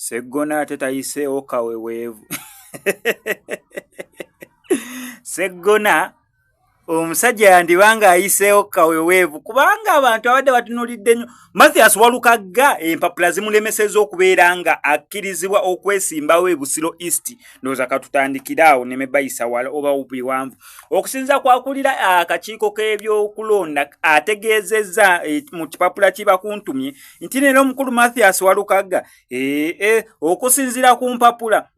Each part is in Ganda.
Seggona ate tayiseewo kaweweevu. Seggona omusajja yandibanga ayiseewo kaweweevu kubanga abantu abadde batunulidde nnyo. Mathias Walukaga empapula zimulemesezza okubeera nga akkirizibwa okwesimbawo e Busiiro East. Ndowooza katutandikira awo ne bayisa wala oba biwanvu. Okusinza kwakulira akakiiko k'ebyokulonda ategeezezza mu kipapula kibakuntumye nti leero omukulu Mathias Walukaga okusinzira ku mpapula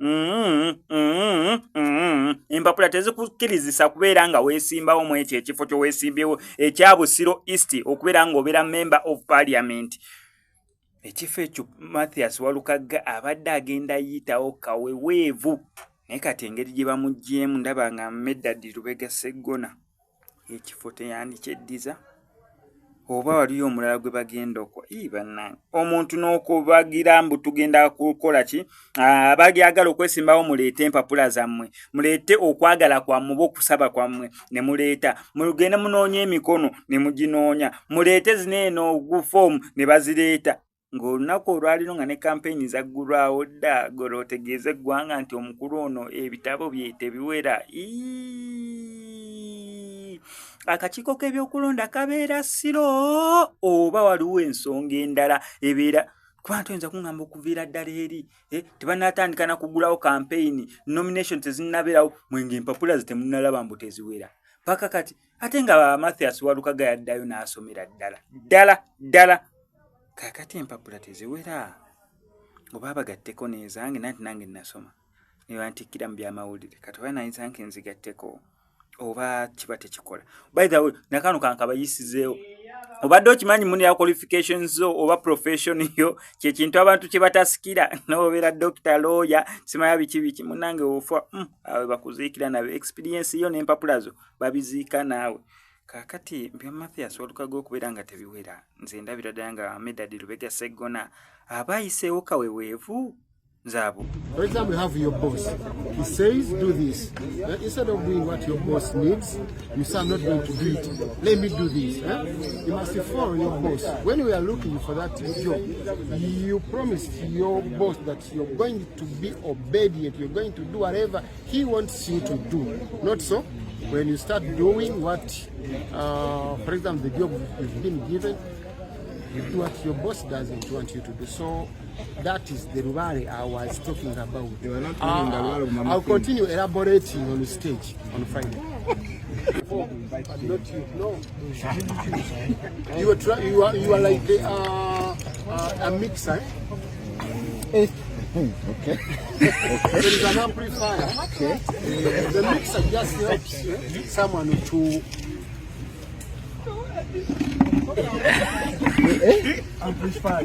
empapula tezikukkirizisa kubeera nga weesimbawo mu ekyo ekifo kyo weesimbyewo ekya Busiiro East okubeera ng'obeera member of parliament. Ekifo ekyo Mathias Walukaga abadde agenda yitawo kaweweevu naye kati engeri gye bamuggyemu ndaba nga Medadi Lubega Seggona ekifo teyandikyeddiza oba waliyo omulala gwe bagenda okwo bannange omuntu n'okubagira mbu tugenda kukola ki abagyagala okwesimbawo muleete empapula zammwe muleete okwagala kwammwe oba okusaba kwammwe ne muleeta mugende munoonya emikono ne muginoonya muleete zineeno gufoomu ne bazireeta ng'olunaku olwaliro nga ne kampeyini zaggulwawo dda golootegeeze eggwanga nti omukulu ono ebitabo bye tebiwera. Akakiiko k'ebyokulonda kabeera siro oba waliwo ensonga endala ebeera kuba ntoyinza kuŋŋamba okuviira ddala eri tebanatandika na kugulawo kampeyini nomination tezinnabeerawo mwenge empapula zitemunnalaba mbu teziwera paka kati ate nga Mathias Walukaga yaddayo n'asomera ddala kakati empapula teziwera oba bagatteko nezange nange nasoma ne bantikkira mu byamawulire kati oba nayinza nke nzigatteko oba kiba tekikola. By the way, nakano kankabayisizeewo obadde okimanyi muni ya qualifications zo oba profession yo kyekintu abantu kye batasikira n'obeera doctor lawyer simaya biki munange ofa awe bakuziikira nabe experience yo n'empapula zo babiziika naawe. Kakati bya Mathias Walukaga okubeera nga tebiwera nze ndabira ddala nga Medadi Lubega Seggona abayiseewo kaweweevu zabo. For example, you have your boss. He says, do this. Instead of doing what your boss needs, you say, I'm not going to do it. Let me do this. You must follow your boss. When we are looking for that job, you promised your boss that you're going to be obedient. You're going to do whatever he wants you to do. Not so. When you start doing what, for example, the job you've been given, you do what your boss doesn't want you to do. So that is the Rubare I was talking about. You are not I'll continue elaborating on the stage on Friday. But not you. No. You are like a mixer. Okay. There is an amplifier. Okay. The mixer just helps someone to amplify.